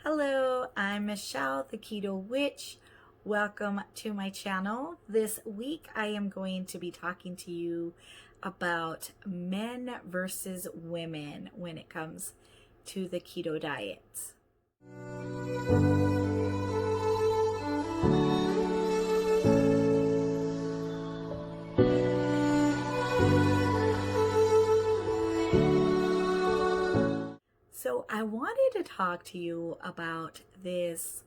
Hello, I'm Michelle, the Keto Witch. Welcome to my channel. This week I am going to be talking to you about men versus women when it comes to the keto diet. So I wanted to talk to you about this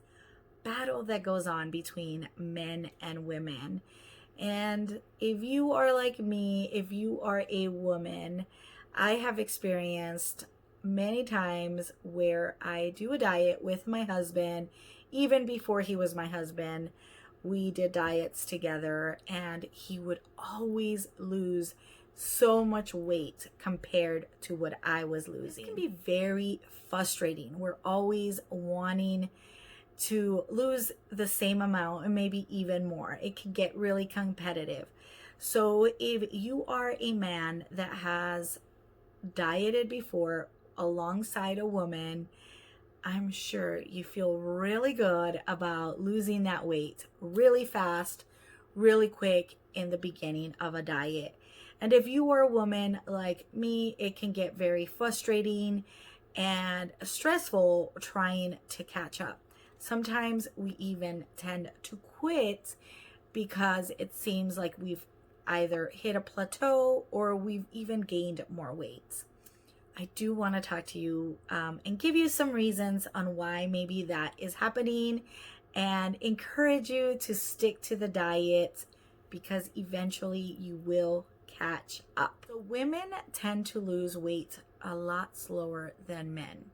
battle that goes on between men and women. And if you are like me, if you are a woman, I have experienced many times where I do a diet with my husband, even before he was my husband. We did diets together, and he would always lose so much weight compared to what I was losing. It can be very frustrating. We're always wanting to lose the same amount and maybe even more. It can get really competitive. So if you are a man that has dieted before alongside a woman, I'm sure you feel really good about losing that weight really fast, really quick in the beginning of a diet. And if you are a woman like me, it can get very frustrating and stressful trying to catch up. Sometimes we even tend to quit because it seems like we've either hit a plateau or we've even gained more weight. I do want to talk to you and give you some reasons on why maybe that is happening and encourage you to stick to the diet because eventually you will catch up. So women tend to lose weight a lot slower than men.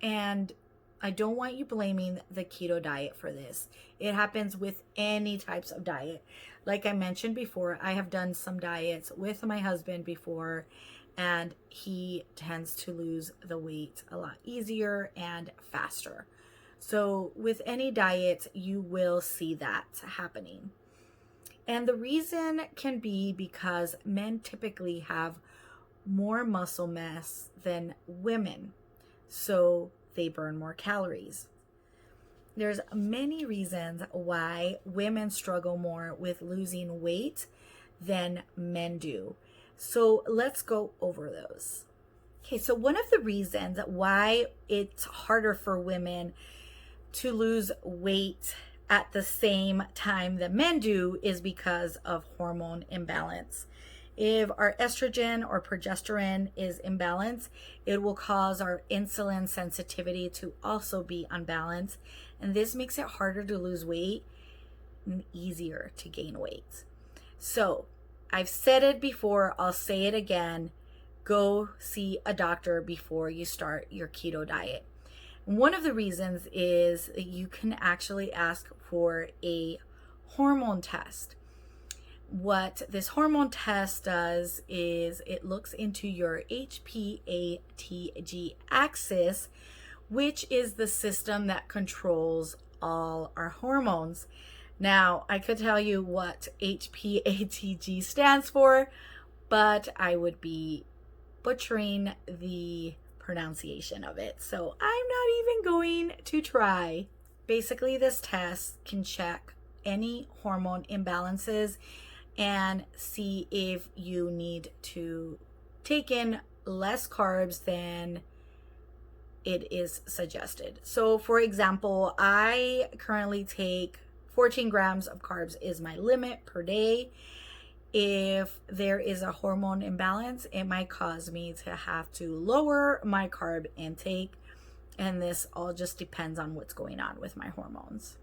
And I don't want you blaming the keto diet for this. It happens with any types of diet. Like I mentioned before, I have done some diets with my husband before, and he tends to lose the weight a lot easier and faster. So with any diet, you will see that happening. And the reason can be because men typically have more muscle mass than women, so they burn more calories. There's many reasons why women struggle more with losing weight than men do. So let's go over those. Okay, so one of the reasons why it's harder for women to lose weight at the same time that men do is because of hormone imbalance. If our estrogen or progesterone is imbalanced, it will cause our insulin sensitivity to also be unbalanced. And this makes it harder to lose weight and easier to gain weight. So I've said it before, I'll say it again. Go see a doctor before you start your keto diet. One of the reasons is that you can actually ask for a hormone test. What this hormone test does is it looks into your HPA-TG axis, which is the system that controls all our hormones. Now, I could tell you what HPA-TG stands for, but I would be butchering the pronunciation of it, so I'm not even going to try. Basically, this test can check any hormone imbalances and see if you need to take in less carbs than it is suggested. So for example, I currently take 14 grams of carbs is my limit per day. If there is a hormone imbalance, it might cause me to have to lower my carb intake, and this all just depends on what's going on with my hormones.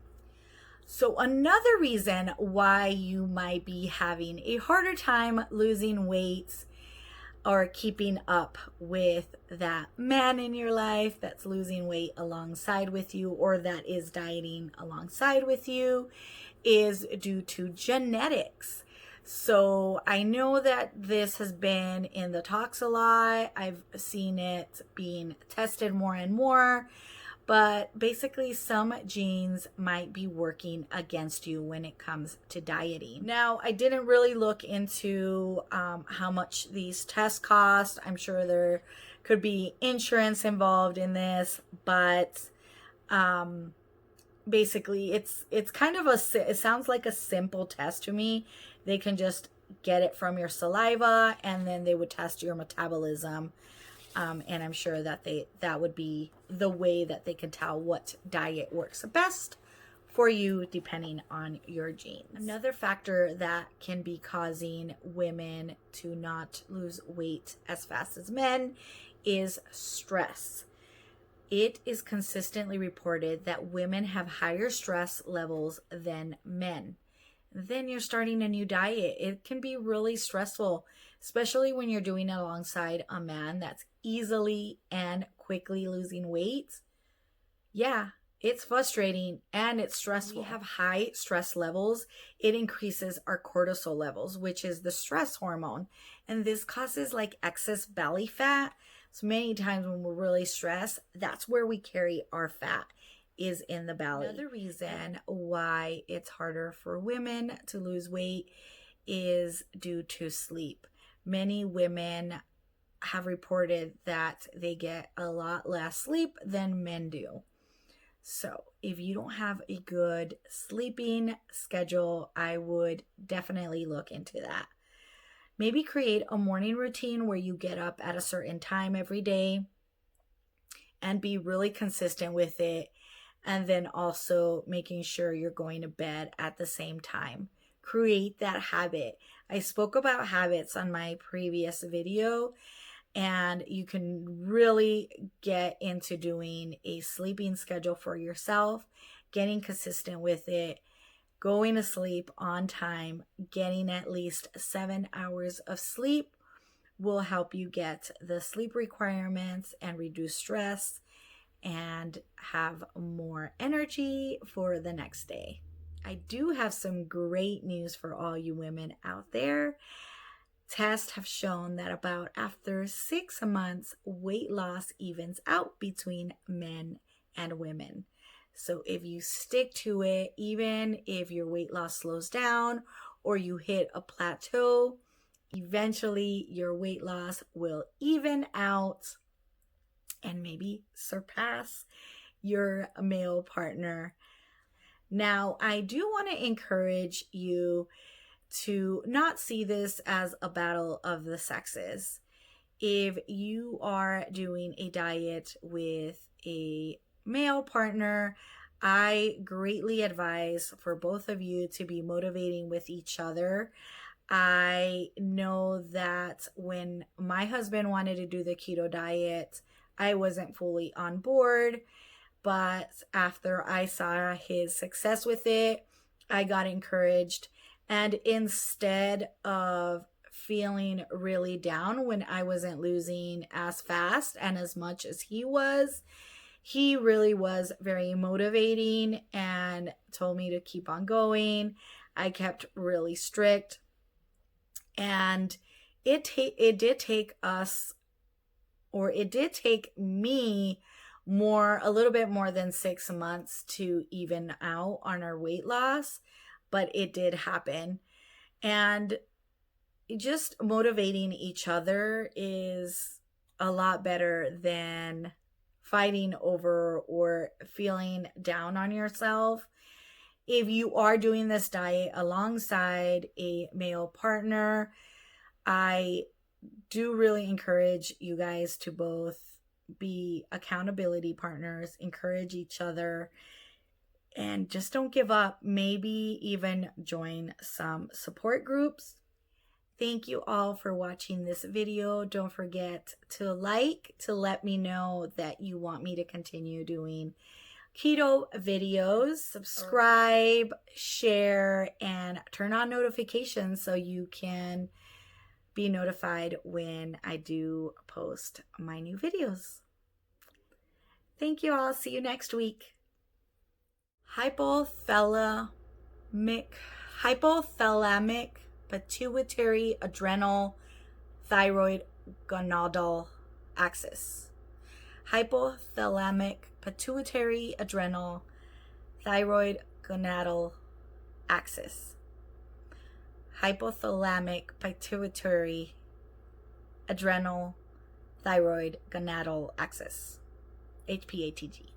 So another reason why you might be having a harder time losing weight or keeping up with that man in your life that's losing weight alongside with you or that is dieting alongside with you is due to genetics. So I know that this has been in the talks a lot. I've seen it being tested more and more. But basically, some genes might be working against you when it comes to dieting. Now, I didn't really look into how much these tests cost. I'm sure there could be insurance involved in this, but Basically, it's kind of it sounds like a simple test to me. They can just get it from your saliva, and then they would test your metabolism. And I'm sure that that would be the way that they can tell what diet works best for you depending on your genes. Another factor that can be causing women to not lose weight as fast as men is stress. It is consistently reported that women have higher stress levels than men. Then you're starting a new diet. It can be really stressful, especially when you're doing it alongside a man that's easily and quickly losing weight. Yeah, it's frustrating and it's stressful. When we have high stress levels, it increases our cortisol levels, which is the stress hormone. And this causes like excess belly fat. So many times when we're really stressed, that's where we carry our fat, is in the belly. Another reason why it's harder for women to lose weight is due to sleep. Many women have reported that they get a lot less sleep than men do. So if you don't have a good sleeping schedule, I would definitely look into that. Maybe create a morning routine where you get up at a certain time every day and be really consistent with it. And then also making sure you're going to bed at the same time. Create that habit. I spoke about habits on my previous video, and you can really get into doing a sleeping schedule for yourself, getting consistent with it, going to sleep on time, getting at least 7 hours of sleep will help you get the sleep requirements and reduce stress and have more energy for the next day. I do have some great news for all you women out there. Tests have shown that about after 6 months, weight loss evens out between men and women. So if you stick to it, even if your weight loss slows down or you hit a plateau, eventually your weight loss will even out and maybe surpass your male partner. Now, I do want to encourage you to not see this as a battle of the sexes. If you are doing a diet with a male partner, I greatly advise for both of you to be motivating with each other. I know that when my husband wanted to do the keto diet, I wasn't fully on board, but after I saw his success with it, I got encouraged. And instead of feeling really down when I wasn't losing as fast and as much as he really was very motivating and told me to keep on going. I kept really strict, and it did take me a little bit more than 6 months to even out on our weight loss, but it did happen. And just motivating each other is a lot better than fighting over or feeling down on yourself. If you are doing this diet alongside a male partner, I do really encourage you guys to both be accountability partners, encourage each other, and just don't give up. Maybe even join some support groups. Thank you all for watching this video. Don't forget to let me know that you want me to continue doing keto videos. Subscribe, share, and turn on notifications so you can be notified when I do post my new videos. Thank you all. See you next week. Hypothalamic pituitary adrenal thyroid gonadal axis. Hypothalamic pituitary adrenal thyroid gonadal axis. Hypothalamic pituitary adrenal thyroid gonadal axis. HPATG.